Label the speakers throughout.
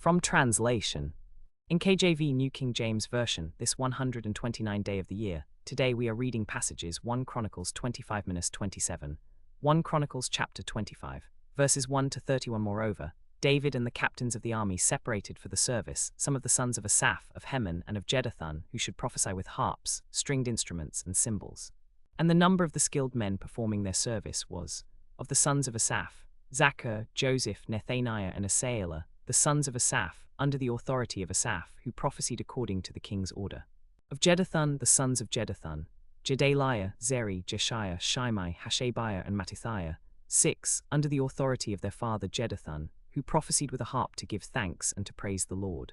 Speaker 1: From translation. NKJV New King James Version, this 129th day of the year. Today we are reading passages 1 Chronicles 25-27, 1 Chronicles chapter 25, verses 1 to 31. Moreover, David and the captains of the army separated for the service some of the sons of Asaph, of Heman, and of Jeduthun, who should prophesy with harps, stringed instruments, and cymbals. And the number of the skilled men performing their service was, of the sons of Asaph, Zachar, Joseph, Nethaniah, and Asaiah, the sons of Asaph, under the authority of Asaph, who prophesied according to the king's order. Of Jeduthun, the sons of Jeduthun, Jedaliah, Zeri, Jeshiah, Shimei, Hashabiah, and Mattithiah, 6, under the authority of their father Jeduthun, who prophesied with a harp to give thanks and to praise the Lord.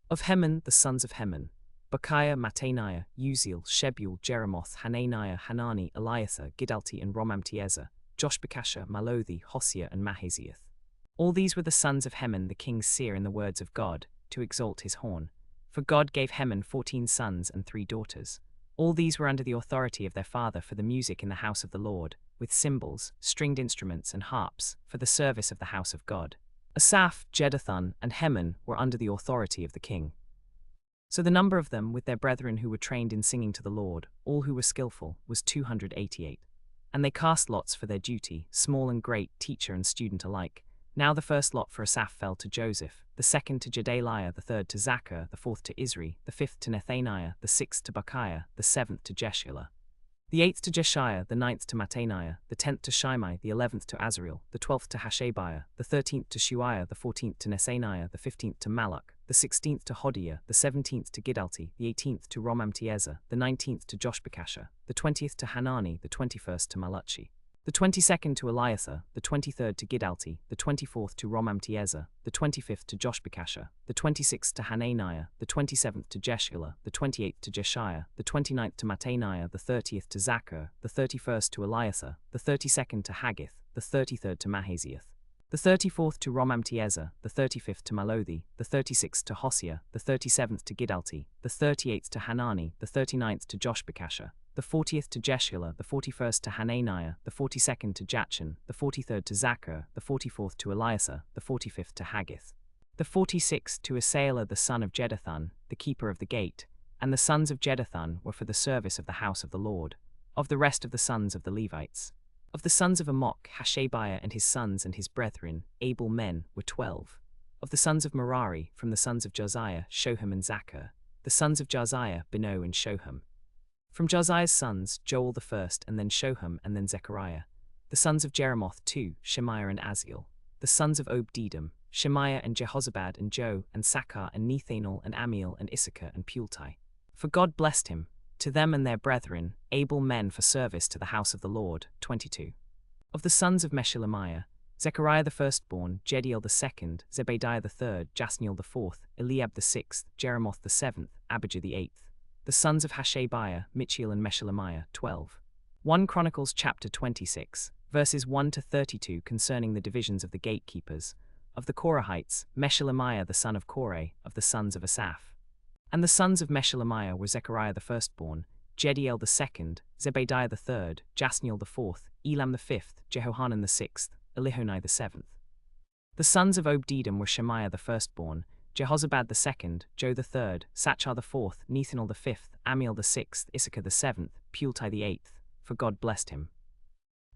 Speaker 1: Of Heman, the sons of Heman, Bechiah, Mattaniah, Uziel, Shebuel, Jeremoth, Hananiah, Hanani, Eliathah, Giddalti, and Romamtiezer, Joshbekashah, Malothi, Hosea, and Mahaziath. All these were the sons of Heman the king's seer in the words of God, to exalt his horn. For God gave Heman 14 sons and 3 daughters. All these were under the authority of their father for the music in the house of the Lord, with cymbals, stringed instruments, and harps, for the service of the house of God. Asaph, Jeduthun, and Heman were under the authority of the king. So the number of them, with their brethren who were trained in singing to the Lord, all who were skillful, was 288. And they cast lots for their duty, small and great, teacher and student alike. Now the first lot for Asaph fell to Joseph, the second to Jedaliah, the third to Zachar, the fourth to Isri, the fifth to Nethaniah, the sixth to Bechiah, the seventh to Jeshiah, the eighth to Jeshiah, the ninth to Mattaniah, the 10th to Shimei, the 11th to Azareel, the 12th to Hashabiah, the 13th to Shuiah, the 14th to Nesaniah, the 15th to Malach, the 16th to Hodiah, the 17th to Giddalti, the 18th to Romamtiezer, the 19th to Joshbekashah, the 20th to Hanani, the 21st to Malachi, the 22nd to Eliathah, the 23rd to Giddalti, the 24th to Romamtiezer, the 25th to Joshbekashah, the 26th to Hananiah, the 27th to Jeshiah, the 28th to Jeshiah, the 29th to Mattaniah, the 30th to Zachar, the 31st to Eliathah, the 32nd to Haggith, the 33rd to Mahaziath, the 34th to Romamtiezer, the 35th to Malothi, the 36th to Hosea, the 37th to Giddalti, the 38th to Hanani, the 39th to Joshbekashah, the 40th to Jeshiah, the 41st to Hananiah, the 42nd to Jachin, the 43rd to Zachar, the 44th to Eliathah, the 45th to Haggith, the 46th to Asaiah the son of Jeduthun, the keeper of the gate, and the sons of Jeduthun were for the service of the house of the Lord. Of the rest of the sons of the Levites, of the sons of Amok, Hashabiah and his sons and his brethren, able men, were 12. Of the sons of Merari, from the sons of Josiah, Shoham and Zachar, the sons of Josiah, Beno and Shoham. From Josiah's sons, Joel the first, and then Shoham, and then Zechariah. The sons of Jeremoth, 2, Shemaiah and Aziel. The sons of Obed-Edom, Shemaiah and Jehozabad and Joe, and Sakkar and Nethanel and Amiel and Issachar and Pultai. For God blessed him, to them and their brethren, able men for service to the house of the Lord. 22. Of the sons of Meshulamiah, Zechariah the firstborn, Jediel the second, Zebadiah the third, Jasniel the fourth, Eliab the sixth, Jeremoth the seventh, Abijah the eighth. The sons of Hashabiah, Michiel and Meshulamiah. 12. 1 Chronicles chapter 26, verses 1 to 32 concerning the divisions of the gatekeepers. Of the Korahites, Meshulamiah the son of Korah, of the sons of Asaph. And the sons of Meshulamiah were Zechariah the firstborn, Jediel the second, Zebadiah the third, Jasniel the fourth, Elam the fifth, Jehohanan the sixth, Elihonai the seventh. The sons of Obed-Edom were Shemaiah the firstborn, Jehozabad the second, Joe the third, Sachar the fourth, Nethanel the fifth, Amiel the sixth, Issachar the seventh, Pultai the eighth, for God blessed him.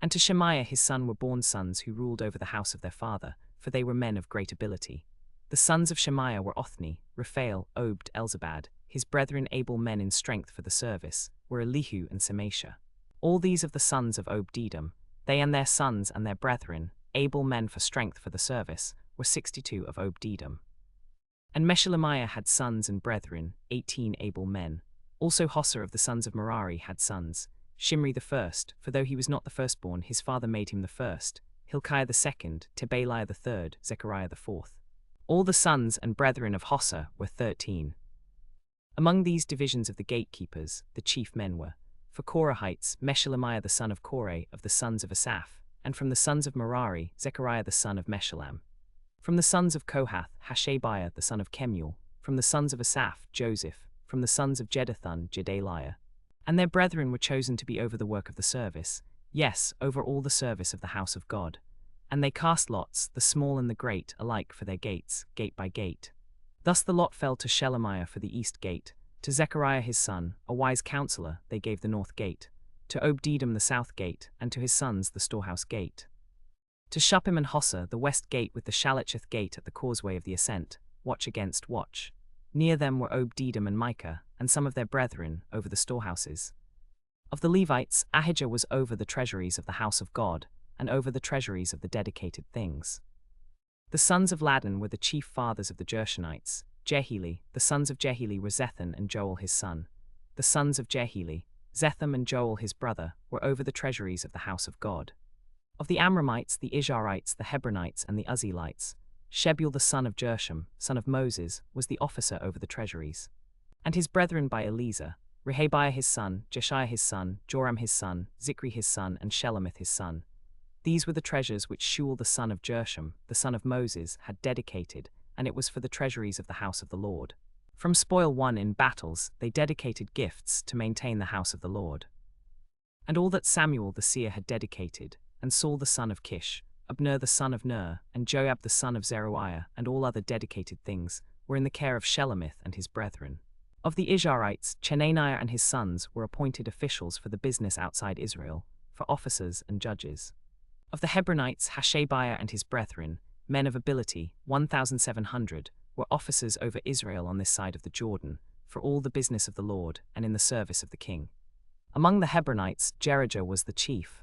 Speaker 1: And to Shemaiah his son were born sons who ruled over the house of their father, for they were men of great ability. The sons of Shemaiah were Othni, Raphael, Obed, Elzabad. His brethren able men in strength for the service, were Elihu and Semashah. All these of the sons of Obed-Edom, they and their sons and their brethren, able men for strength for the service, were 62 of Obed-Edom. And Meshulamiah had sons and brethren, 18 able men. Also Hosea of the sons of Merari had sons, Shimri the first, for though he was not the firstborn, his father made him the first, Hilkiah the second, Tebaliah the third, Zechariah the fourth. All the sons and brethren of Hosea were 13. Among these divisions of the gatekeepers, the chief men were, for Korahites, Meshulamiah the son of Korah of the sons of Asaph, and from the sons of Merari, Zechariah the son of Meshullam. From the sons of Kohath, Hashabiah the son of Kemuel, from the sons of Asaph, Joseph, from the sons of Jeduthun, Jedaliah. And their brethren were chosen to be over the work of the service, yes, over all the service of the house of God. And they cast lots, the small and the great, alike for their gates, gate by gate. Thus the lot fell to Shelemiah for the east gate, to Zechariah his son, a wise counselor, they gave the north gate, to Obed-Edom the south gate, and to his sons the storehouse gate. To Shuppim and Hossa the west gate with the Shalacheth gate at the causeway of the ascent, watch against watch. Near them were Obed-Edom and Micah, and some of their brethren, over the storehouses. Of the Levites, Ahijah was over the treasuries of the house of God, and over the treasuries of the dedicated things. The sons of Ladan were the chief fathers of the Gershonites. Jehieli, the sons of Jehieli were Zethan and Joel his son. The sons of Jehieli, Zetham and Joel his brother, were over the treasuries of the house of God. Of the Amramites, the Izharites, the Hebronites, and the Uzzielites, Shebuel the son of Jersham, son of Moses, was the officer over the treasuries. And his brethren by Eleazar, Rehabiah his son, Jeshiah his son, Joram his son, Zikri his son, and Shelemith his son. These were the treasures which Shual the son of Jersham, the son of Moses, had dedicated, and it was for the treasuries of the house of the Lord. From spoil won in battles, they dedicated gifts to maintain the house of the Lord. And all that Samuel the seer had dedicated, and Saul the son of Kish, Abner the son of Ner, and Joab the son of Zeruiah, and all other dedicated things, were in the care of Shelemith and his brethren. Of the Izharites, Chenaniah and his sons were appointed officials for the business outside Israel, for officers and judges. Of the Hebronites, Hashabiah and his brethren, men of ability, 1,700, were officers over Israel on this side of the Jordan, for all the business of the Lord, and in the service of the king. Among the Hebronites, Jerijah was the chief.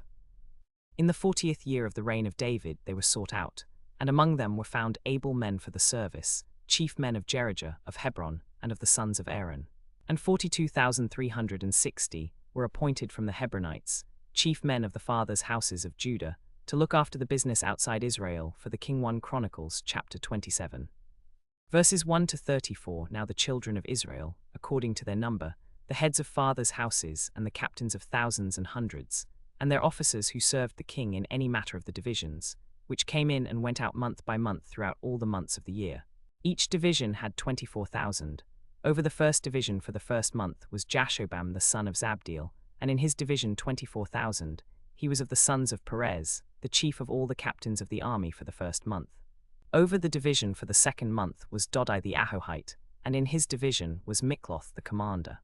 Speaker 1: In the 40th year of the reign of David they were sought out, and among them were found able men for the service, chief men of Jerijah, of Hebron, and of the sons of Aaron. And 42,360 were appointed from the Hebronites, chief men of the fathers' houses of Judah, to look after the business outside Israel for the king. 1 Chronicles chapter 27. Verses 1 to 34. Now the children of Israel, according to their number, the heads of fathers' houses, and the captains of thousands and hundreds, and their officers who served the king in any matter of the divisions, which came in and went out month by month throughout all the months of the year. Each division had 24,000. Over the first division for the first month was Jashobam the son of Zabdiel, and in his division 24,000. He was of the sons of Perez, the chief of all the captains of the army for the first month. Over the division for the second month was Dodai the Ahohite, and in his division was Mikloth the commander.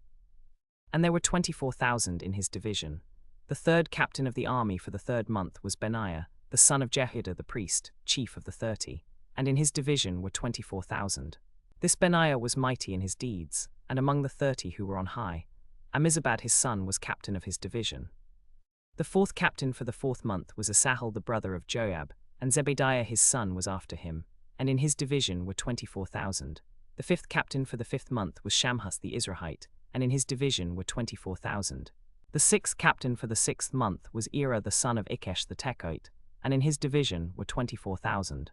Speaker 1: And there were 24,000 in his division. The third captain of the army for the third month was Benaiah, the son of Jehoiada the priest, chief of the 30, and in his division were 24,000. This Benaiah was mighty in his deeds, and among the 30 who were on high, Ammizabad his son was captain of his division. The fourth captain for the fourth month was Asahel the brother of Joab, and Zebediah his son was after him, and in his division were 24,000. The fifth captain for the fifth month was Shamhus the Izrahite, and in his division were 24,000. The sixth captain for the sixth month was Ira the son of Ikesh the Tekoite, and in his division were 24,000.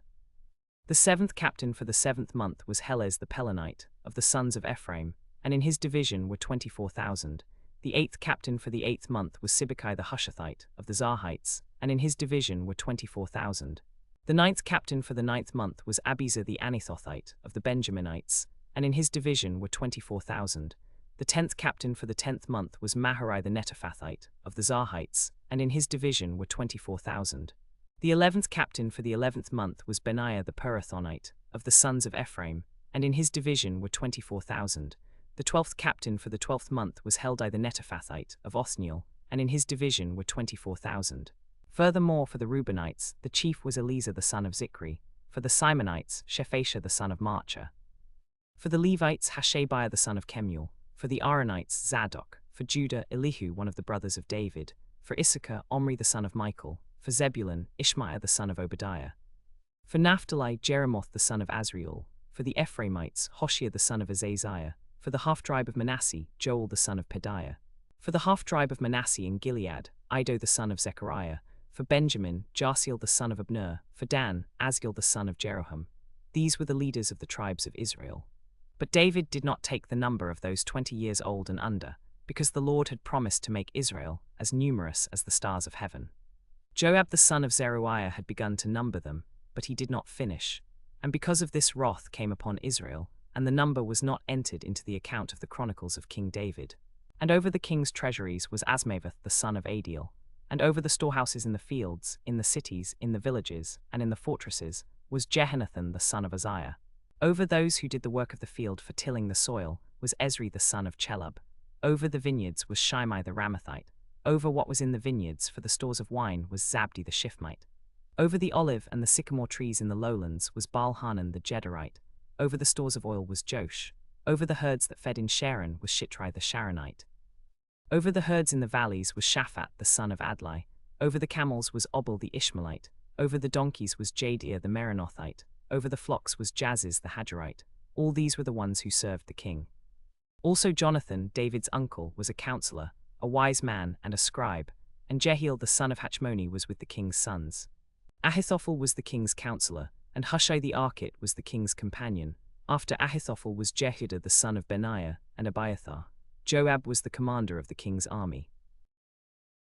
Speaker 1: The seventh captain for the seventh month was Helez the Pelonite, of the sons of Ephraim, and in his division were 24,000. The eighth captain for the eighth month was Sibbecai the Hushathite, of the Zarhites, and in his division were 24,000. The ninth captain for the ninth month was Abiezer the Anathothite, of the Benjaminites, and in his division were 24,000. The 10th captain for the 10th month was Maharai the Netophathite, of the Zarhites, and in his division were 24,000. The 11th captain for the 11th month was Benaiah the Pirathonite, of the sons of Ephraim, and in his division were 24,000. The 12th captain for the 12th month was Heldai the Netophathite, of Othniel, and in his division were 24,000. Furthermore, for the Reubenites, the chief was Eleazar the son of Zikri; for the Simonites, Shephatiah the son of Marcha; for the Levites, Hashabiah the son of Kemuel; for the Aaronites, Zadok; for Judah, Elihu one of the brothers of David; for Issachar, Omri the son of Michael; for Zebulun, Ishmaiah the son of Obadiah; for Naphtali, Jeremoth the son of Azriel; for the Ephraimites, Hoshea the son of Azaziah; for the half-tribe of Manasseh, Joel the son of Pedaiah; for the half-tribe of Manasseh in Gilead, Iddo the son of Zechariah; for Benjamin, Jaasiel the son of Abner; for Dan, Asgiel the son of Jeroham. These were the leaders of the tribes of Israel. But David did not take the number of those 20 years old and under, because the Lord had promised to make Israel as numerous as the stars of heaven. Joab the son of Zeruiah had begun to number them, but he did not finish, and because of this wrath came upon Israel, and the number was not entered into the account of the Chronicles of King David. And over the king's treasuries was Asmaveth the son of Adiel, and over the storehouses in the fields, in the cities, in the villages, and in the fortresses, was Jehonathan the son of Uzziah. Over those who did the work of the field for tilling the soil was Ezri the son of Chelub. Over the vineyards was Shimei the Ramathite. Over what was in the vineyards for the stores of wine was Zabdi the Shiphmite. Over the olive and the sycamore trees in the lowlands was Baal-Hanan the Gederite. Over the stores of oil was Josh. Over the herds that fed in Sharon was Shitrai the Sharonite. Over the herds in the valleys was Shaphat the son of Adlai. Over the camels was Obal the Ishmaelite. Over the donkeys was Jadir the Meronothite. Over the flocks was Jaziz the Hajarite. All these were the ones who served the king. Also Jonathan, David's uncle, was a counselor, a wise man and a scribe, and Jehiel the son of Hachmoni was with the king's sons. Ahithophel was the king's counselor, and Hushai the Archite was the king's companion. After Ahithophel was Jehudah the son of Benaiah and Abiathar. Joab was the commander of the king's army.